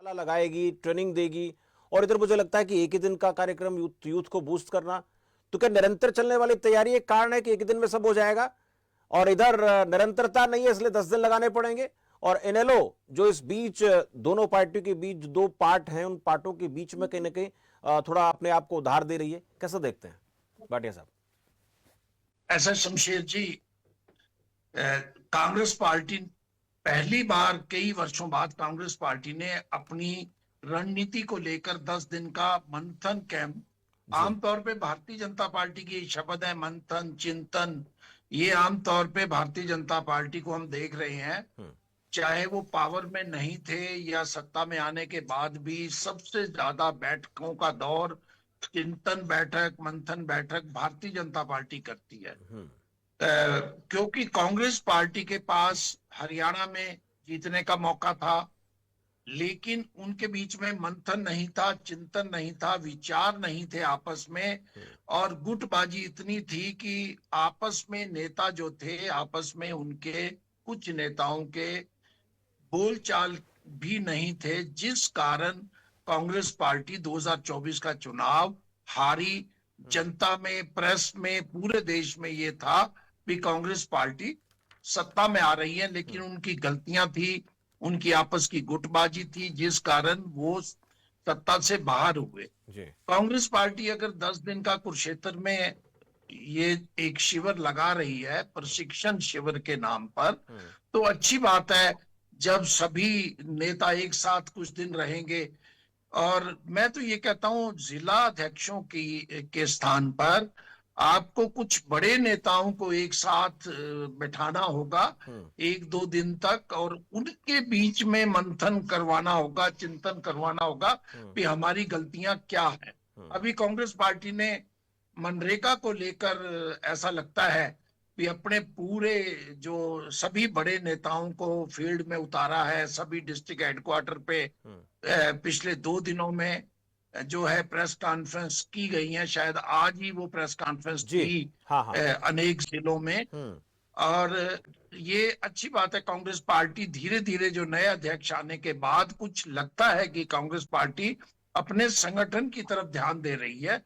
कार्यशाला लगाएगी, ट्रेनिंग देगी, और इधर मुझे लगता है कि एक ही दिन का कार्यक्रम यूथ को बूस्ट करना, तो क्या निरंतर चलने वाली तैयारी एक कारण है कि एक ही दिन में सब हो जाएगा? और इधर निरंतरता नहीं है, इसलिए 10 दिन लगाने पड़ेंगे। और इनेलो जो इस बीच दोनों पार्टियों के बीच दो पार्ट हैं, उन पार्टों के बीच में कहीं ना कहीं थोड़ा अपने आप को उधार दे रही है, कैसा देखते हैं भाटिया साहब? ऐसा शमशेर जी, कांग्रेस पार्टी पहली बार कई वर्षों बाद कांग्रेस पार्टी ने अपनी रणनीति को लेकर 10 दिन का मंथन कैंप, आमतौर पे भारतीय जनता पार्टी की शब्द है मंथन चिंतन, ये आमतौर पे भारतीय जनता पार्टी को हम देख रहे हैं, चाहे वो पावर में नहीं थे या सत्ता में आने के बाद भी सबसे ज्यादा बैठकों का दौर चिंतन बैठक मंथन बैठक भारतीय जनता पार्टी करती है। क्योंकि कांग्रेस पार्टी के पास हरियाणा में जीतने का मौका था, लेकिन उनके बीच में मंथन नहीं था, चिंतन नहीं था, विचार नहीं थे आपस में, और गुटबाजी इतनी थी कि आपस में नेता जो थे, आपस में उनके कुछ नेताओं के बोलचाल भी नहीं थे, जिस कारण कांग्रेस पार्टी 2024 का चुनाव हारी। जनता में, प्रेस में, पूरे देश में ये था कि कांग्रेस पार्टी सत्ता में आ रही है, लेकिन उनकी गलतियां थी, उनकी आपस की गुटबाजी थी, जिस कारण वो सत्ता से बाहर हुए। कांग्रेस पार्टी अगर 10 दिन का कुरुक्षेत्र में ये एक शिविर लगा रही है प्रशिक्षण शिविर के नाम पर, तो अच्छी बात है जब सभी नेता एक साथ कुछ दिन रहेंगे। और मैं तो ये कहता हूं जिला अध्यक्षों के स्थान पर आपको कुछ बड़े नेताओं को एक साथ बैठाना होगा 1-2 दिन तक, और उनके बीच में मंथन करवाना होगा, चिंतन करवाना होगा कि हमारी गलतियां क्या है। अभी कांग्रेस पार्टी ने मनरेगा को लेकर ऐसा लगता है कि अपने पूरे जो सभी बड़े नेताओं को फील्ड में उतारा है, सभी डिस्ट्रिक्ट हेडक्वार्टर पे पिछले 2 दिनों में जो है प्रेस कॉन्फ्रेंस की गई है, शायद आज ही वो प्रेस कॉन्फ्रेंस थी अनेक जिलों में। और ये अच्छी बात है, कांग्रेस पार्टी धीरे धीरे जो नए अध्यक्ष आने के बाद कुछ लगता है कि कांग्रेस पार्टी अपने संगठन की तरफ ध्यान दे रही है।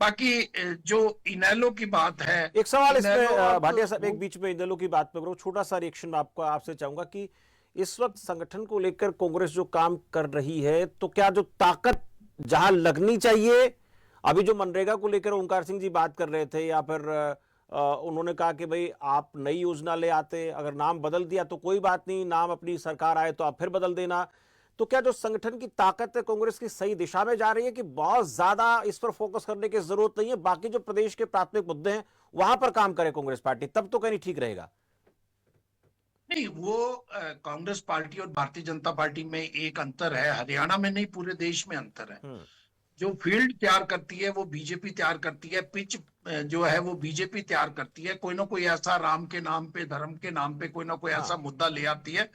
बाकी जो इनेलो की बात है, एक सवाल इसमें भाटिया साहब, एक बीच में इनेलो की बात पर छोटा सा रिएक्शन आपको आपसे चाहूंगा कि इस वक्त संगठन को लेकर कांग्रेस जो काम कर रही है, तो क्या जो ताकत जहां लगनी चाहिए, अभी जो मनरेगा को लेकर ओंकार सिंह जी बात कर रहे थे, या फिर उन्होंने कहा कि भाई आप नई योजना ले आते, अगर नाम बदल दिया तो कोई बात नहीं, नाम अपनी सरकार आए तो आप फिर बदल देना, तो क्या जो संगठन की ताकत है कांग्रेस की सही दिशा में जा रही है कि बहुत ज्यादा इस पर फोकस करने की जरूरत नहीं है, बाकी जो प्रदेश के प्राथमिक मुद्दे हैं वहां पर काम करे कांग्रेस पार्टी, तब तो कहीं ठीक रहेगा? नहीं, वो कांग्रेस पार्टी और भारतीय जनता पार्टी में एक अंतर है, हरियाणा में नहीं पूरे देश में अंतर है। जो फील्ड तैयार करती है वो बीजेपी तैयार करती है, पिच जो है वो बीजेपी तैयार करती है, कोई ना कोई ऐसा राम के नाम पे, धर्म के नाम पे कोई ना कोई ऐसा मुद्दा ले आती है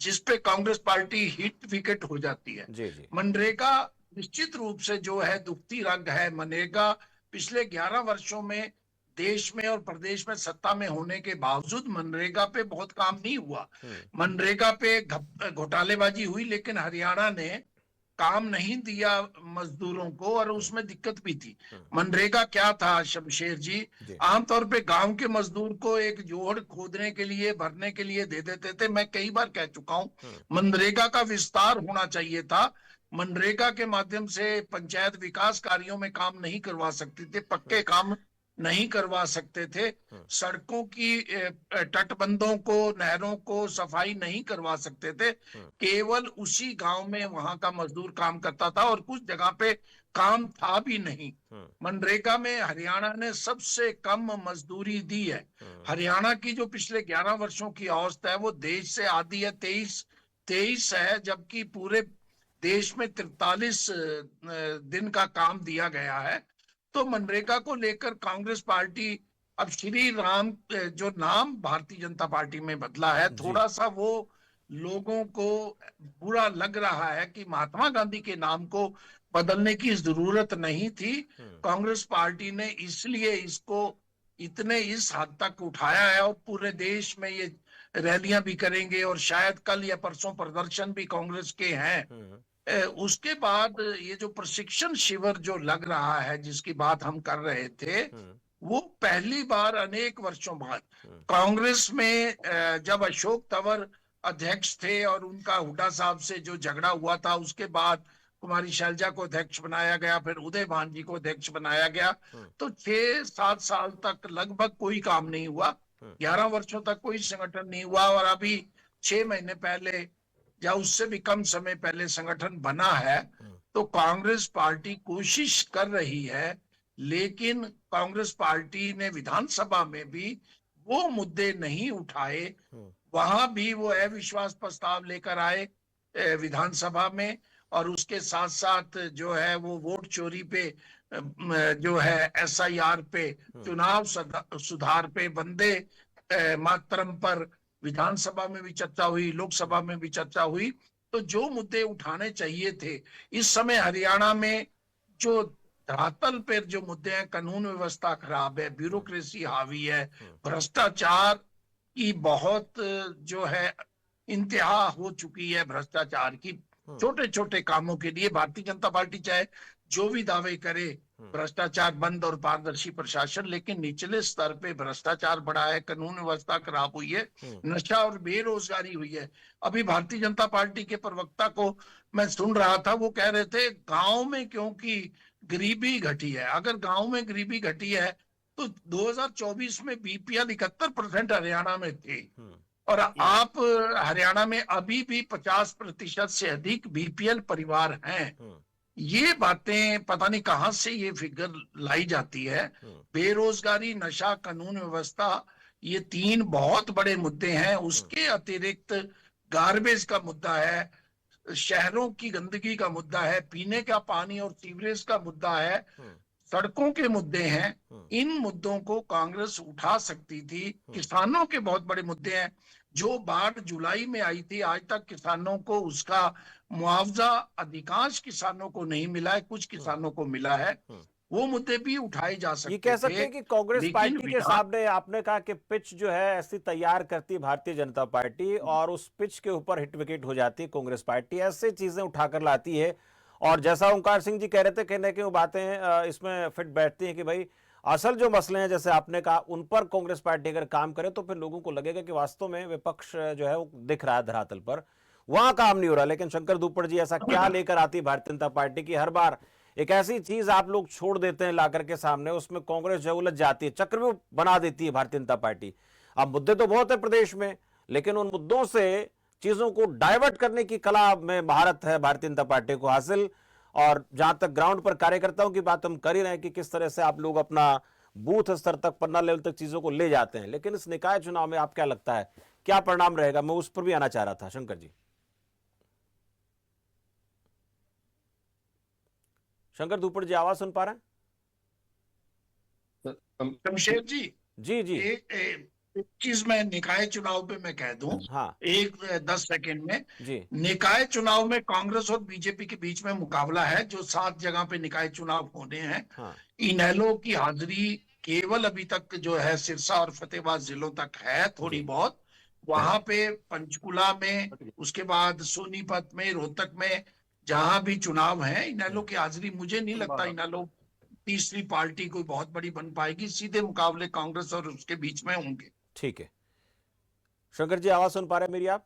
जिसपे कांग्रेस पार्टी हिट विकेट हो जाती है। मनरेगा निश्चित रूप से जो है दुखती रग है। मनरेगा पिछले 11 वर्षों में देश में और प्रदेश में सत्ता में होने के बावजूद मनरेगा पे बहुत काम नहीं हुआ। मनरेगा पे घोटालेबाजी हुई, लेकिन हरियाणा ने काम नहीं दिया मजदूरों को, और उसमें दिक्कत भी थी। मनरेगा क्या था शमशेर जी, आमतौर पे गांव के मजदूर को एक जोड़ खोदने के लिए, भरने के लिए दे देते थे। मैं कई बार कह चुका हूं मनरेगा का विस्तार होना चाहिए था। मनरेगा के माध्यम से पंचायत विकास कार्यों में काम नहीं करवा सकते थे, पक्के काम नहीं करवा सकते थे, सड़कों की तटबंधों को, नहरों को सफाई नहीं करवा सकते थे। केवल उसी गांव में वहां का मजदूर काम करता था, और कुछ जगह पे काम था भी नहीं। मनरेगा में हरियाणा ने सबसे कम मजदूरी दी है। हरियाणा की जो पिछले 11 वर्षों की औसत है वो देश से आधी है, 23 है, जबकि पूरे देश में 43 दिन का काम दिया गया है। तो मनरेगा को लेकर कांग्रेस पार्टी, अब श्री राम जो नाम भारतीय जनता पार्टी में बदला है, थोड़ा सा वो लोगों को बुरा लग रहा है कि महात्मा गांधी के नाम को बदलने की जरूरत नहीं थी। कांग्रेस पार्टी ने इसलिए इसको इतने इस हद तक उठाया है, और पूरे देश में ये रैलियां भी करेंगे, और शायद कल या परसों प्रदर्शन भी कांग्रेस के हैं। उसके बाद ये जो प्रशिक्षण शिविर जो लग रहा है, जिसकी बात हम कर रहे थे, वो पहली बार अनेक वर्षों बाद कांग्रेस में जब अशोक तंवर अध्यक्ष थे और उनका हुड्डा साहब से जो झगड़ा हुआ था, उसके बाद कुमारी शैलजा को अध्यक्ष बनाया गया, फिर उदय भान जी को अध्यक्ष बनाया गया। तो 6-7 साल तक लगभग कोई काम नहीं हुआ, 11 वर्षों तक कोई संगठन नहीं हुआ, और अभी 6 महीने पहले या उससे भी कम समय पहले संगठन बना है। तो कांग्रेस पार्टी कोशिश कर रही है, लेकिन कांग्रेस पार्टी ने विधानसभा में भी वो मुद्दे नहीं उठाए, वहां भी वो अविश्वास प्रस्ताव लेकर आए विधानसभा में, और उसके साथ साथ जो है वो वोट चोरी पे, जो है SIR पे, चुनाव सुधार पे, वंदे मातरम पर विधानसभा में भी चर्चा हुई, लोकसभा में भी चर्चा हुई। तो जो मुद्दे उठाने चाहिए थे, इस समय हरियाणा में जो धरातल पर जो मुद्दे हैं, कानून व्यवस्था खराब है, ब्यूरोक्रेसी हावी है, भ्रष्टाचार की बहुत जो है इंतहा हो चुकी है भ्रष्टाचार की। छोटे छोटे कामों के लिए भारतीय जनता पार्टी चाहे जो भी दावे करे, भ्रष्टाचार बंद और पारदर्शी प्रशासन, लेकिन निचले स्तर पे भ्रष्टाचार बढ़ा है, कानून व्यवस्था खराब हुई है, नशा और बेरोजगारी हुई है। अभी भारतीय जनता पार्टी के प्रवक्ता को मैं सुन रहा था, वो कह रहे थे गांव में क्योंकि गरीबी घटी है। अगर गांव में गरीबी घटी है तो 2024 में BPL 71% हरियाणा में थे, और आप हरियाणा में अभी भी 50% से अधिक BPL परिवार हैं। ये बातें पता नहीं कहां से ये फिगर लाई जाती है। बेरोजगारी, नशा, कानून व्यवस्था, ये 3 बहुत बड़े मुद्दे हैं। उसके अतिरिक्त गार्बेज का मुद्दा है, शहरों की गंदगी का मुद्दा है, पीने का पानी और सीवरेज का मुद्दा है, सड़कों के मुद्दे हैं। इन मुद्दों को कांग्रेस उठा सकती थी। किसानों के बहुत बड़े मुद्दे हैं। जो बाढ़ जुलाई में आई थी, आज तक किसानों को उसका मुआवजा अधिकांश किसानों को नहीं मिला है, कुछ किसानों को मिला है। वो मुद्दे भी उठाए जा सकते थे। ये कह सकते हैं कि कांग्रेस पार्टी के सामने आपने कहा कि पिच जो है ऐसी तैयार करती है भारतीय जनता पार्टी, और उस पिच के ऊपर हिट विकेट हो जाती है कांग्रेस पार्टी, ऐसे चीजें उठाकर लाती है। और जैसा ओंकार सिंह जी कह रहे थे, कहने की वो बातें इसमें फिट बैठती हैं कि भाई असल जो मसले हैं, जैसे आपने कहा, उन पर कांग्रेस पार्टी अगर काम करे तो फिर लोगों को लगेगा कि वास्तव में विपक्ष जो है वो दिख रहा है धरातल पर, वहां काम नहीं हो रहा। लेकिन शंकर धूपड़ जी ऐसा क्या लेकर आती है भारतीय जनता पार्टी की, हर बार एक ऐसी चीज आप लोग छोड़ देते हैं लाकर के सामने, उसमें कांग्रेस जो उलझ जाती है, चक्रव्यूह बना देती है भारतीय जनता पार्टी। अब मुद्दे तो बहुत है प्रदेश में, लेकिन उन मुद्दों से चीजों को डाइवर्ट करने की कला में महारत है भारतीय जनता पार्टी को हासिल। और जहां तक ग्राउंड पर कार्यकर्ताओं की बात हम कर ही रहे हैं कि किस तरह से आप लोग अपना बूथ स्तर तक, पन्ना लेवल तक चीजों को ले जाते हैं, लेकिन इस निकाय चुनाव में आप क्या लगता है क्या परिणाम रहेगा? मैं उस पर भी आना चाह रहा था शंकर जी। शंकर धूपड़ जी आवाज सुन पा रहे हैं? शमशेर जी, जी जी। एक चीज मैं निकाय चुनाव पे मैं कह दूं, हाँ 10 सेकंड में। जी। निकाय चुनाव में कांग्रेस और बीजेपी के बीच में मुकाबला है। जो 7 जगह पे निकाय चुनाव होने हैं, हाँ इनेलो की हाजिरी केवल अभी तक जो है सिरसा और फतेहाबाद जिलों तक है, थोड़ी बहुत। वहां पे पंचकुला में, उसके बाद सोनीपत में, रोहतक में, जहां भी चुनाव है, इनेलो की हाजिरी, मुझे नहीं लगता इनेलो तीसरी पार्टी कोई बहुत बड़ी बन पाएगी। सीधे मुकाबले कांग्रेस और उसके बीच में होंगे। ठीक है। शंकर जी आवाज सुन पा रहे हैं मेरी आप?